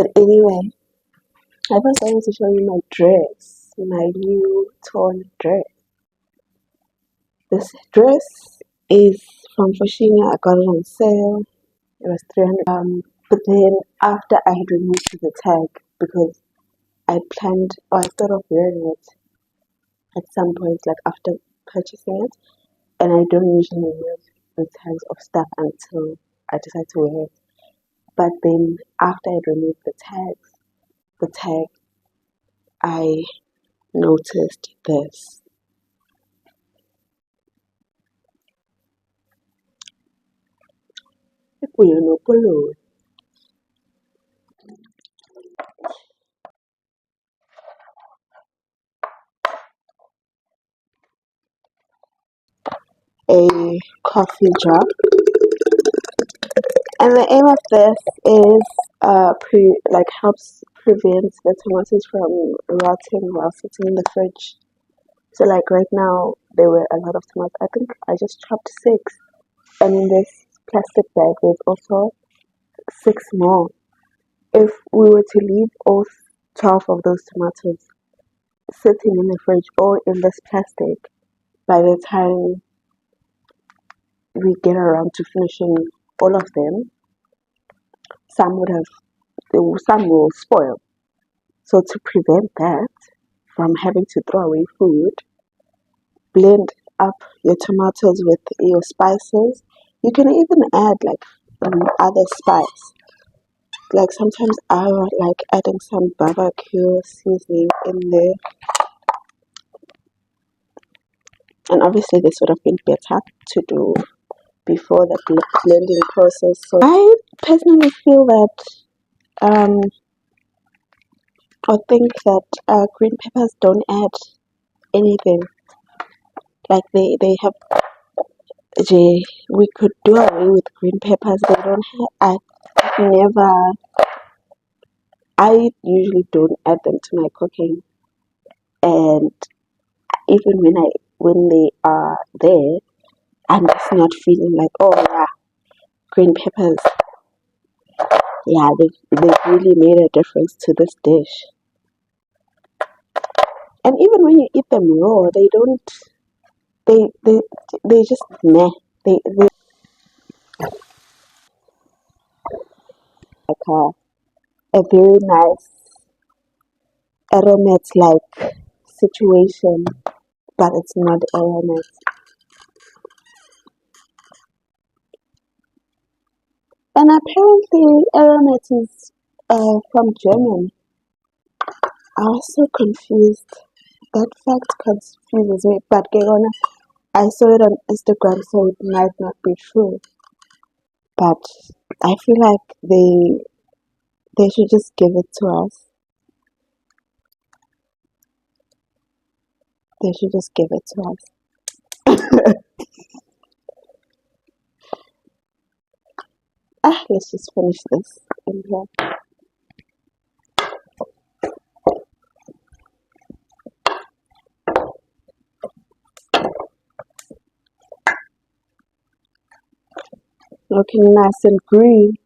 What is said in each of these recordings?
But anyway, I was going to show you my dress, my new torn dress. This dress is from Foshinia. I got it on sale. It was 300. But then after I had removed the tag because I planned or I thought of wearing it at some point, like after purchasing it, and I don't usually remove the tags of stuff until I decide to wear it. But then after I removed the tag, I noticed this. A coffee jar, and the aim of this is helps prevent the tomatoes from rotting while sitting in the fridge. So like right now there were a lot of tomatoes. I think I just chopped 6, and in this plastic bag there's also 6 more. If we were to leave all 12 of those tomatoes sitting in the fridge or in this plastic, by the time we get around to finishing all of them, some would have some will spoil. So to prevent that from having to throw away food, blend up your tomatoes with your spices. You can even add like other spice. Like sometimes I would like adding some barbecue seasoning in there. And obviously this would have been better to do before the blending process. So I personally feel that um, or think that green peppers don't add anything. Like they have we could do away with green peppers. They don't have. I've never. I usually don't add them to my cooking, and even when they are there, I'm just not feeling like, oh yeah, green peppers. Yeah, they've really made a difference to this dish. And even when you eat them raw, they don't. They just meh. They like a very nice aromat like situation, but it's not aromat. And apparently, aromat is from German. I was so confused. That fact confuses me. But Gegona, I saw it on Instagram, so it might not be true. But I feel like they should just give it to us. They should just give it to us. Let's just finish this in here. Looking nice and green.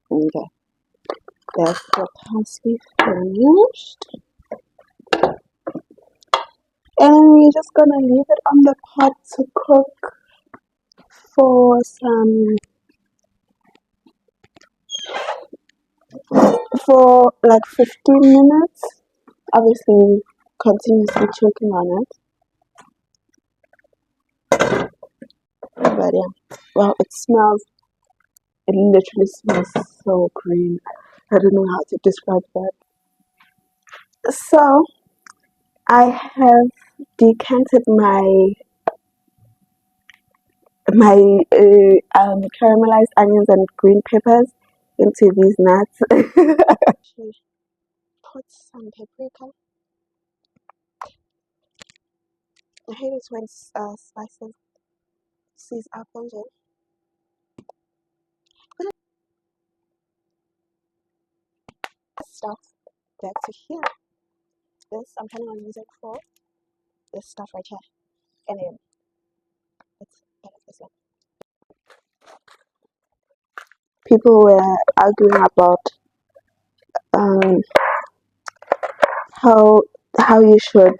Okay, that's the parsley finished. And we're just gonna leave it on the pot to cook for like 15 minutes. Obviously, continuously choking on it. But yeah, well, it literally smells so green. I don't know how to describe that. So, I have decanted my caramelized onions and green peppers into these nuts. Put some paprika. I hate it when spices seize up on it. Stuff back to here. This I'm planning on using for this stuff right here. And then let's edit this one. people were arguing about um, how you should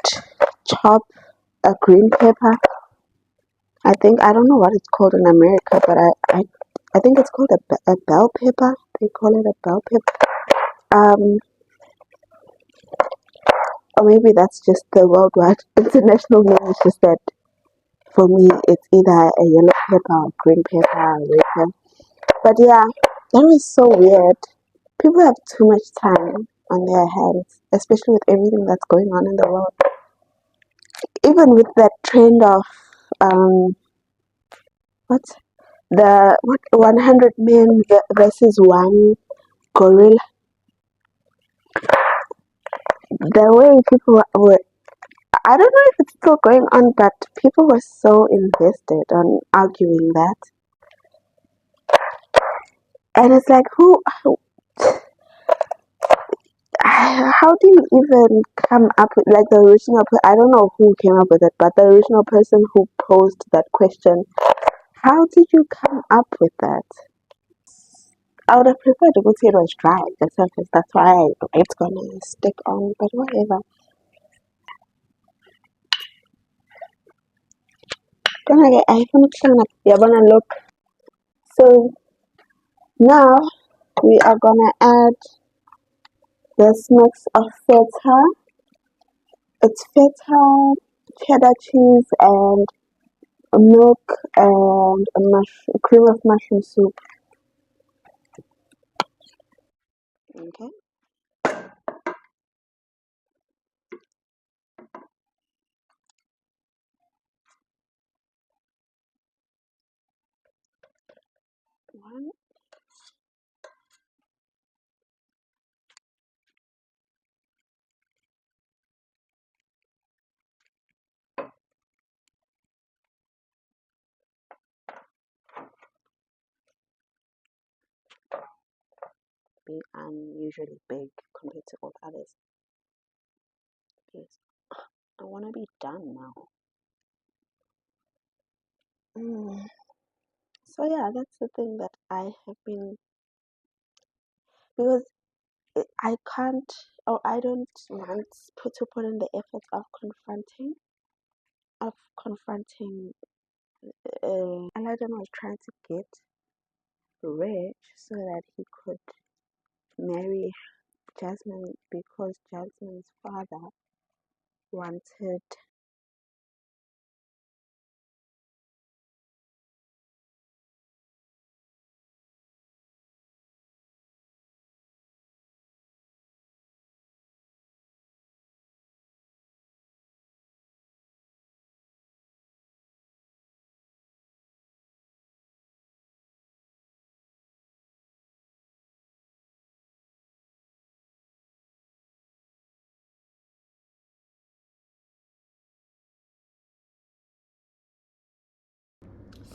chop a green pepper. I don't know what it's called in America, but I think it's called a bell pepper. They call it a bell pepper. Or maybe that's just the worldwide international name. It's just that for me, it's either a yellow pepper or green pepper or red pepper. But yeah, that was so weird. People have too much time on their hands, especially with everything that's going on in the world. Even with that trend of what's what 100 men versus one gorilla. The way people were, I don't know if it's still going on, but people were so invested on arguing that. And it's like, how do you even come up with, like, the original, I don't know who came up with it, but the original person who posed that question, how did you come up with that? I would have preferred to go see it was dry, the surface, that's why it's gonna stick on, but whatever. You're gonna look. So now we are gonna add this mix of feta. It's feta, cheddar cheese, and milk and cream of mushroom soup. Okay. One. Being unusually big compared to all others. Yes. I want to be done now. So yeah, that's the thing that I have been, because I can't, or I don't want to put in the effort of confronting Aladdin was trying to get rich so that he could marry Jasmine, because Jasmine's father wanted.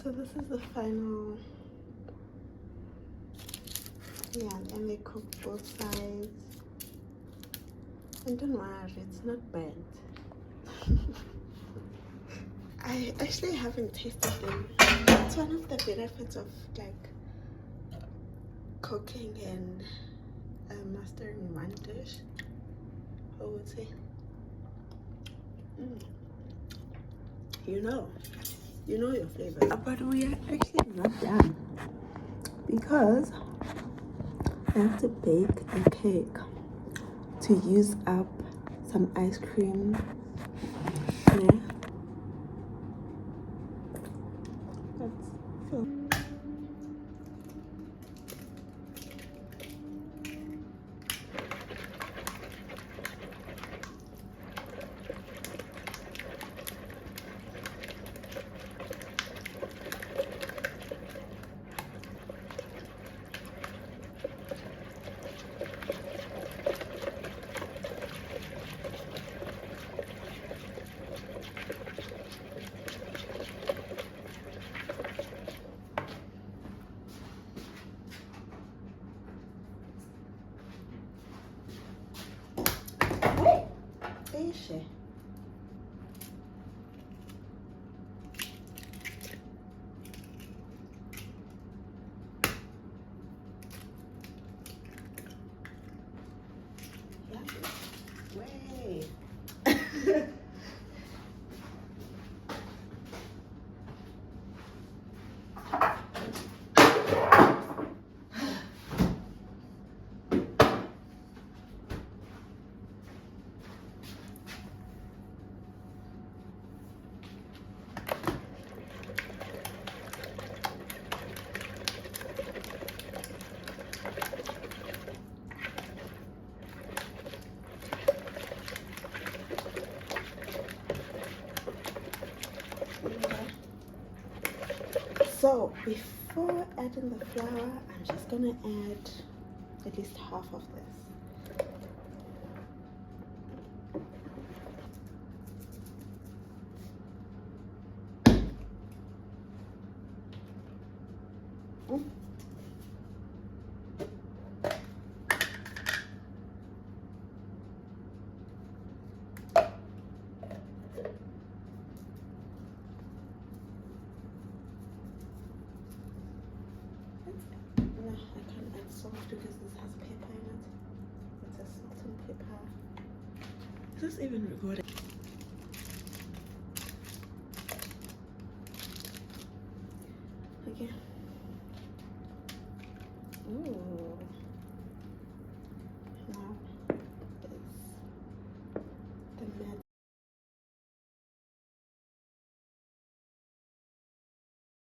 So this is the final. Yeah, and they cook both sides. And don't worry, it's not burnt. I actually haven't tasted them. It's one of the benefits of like cooking and mastering one dish, I would say. You know your flavor. But we are actually not done, because I have to bake a cake to use up some ice cream. Yeah. So before adding the flour, I'm just gonna add at least half of this. Mm. No, I can't add salt because this has pepper in it. It's a salt and pepper. Is this even recording? Okay. Ooh.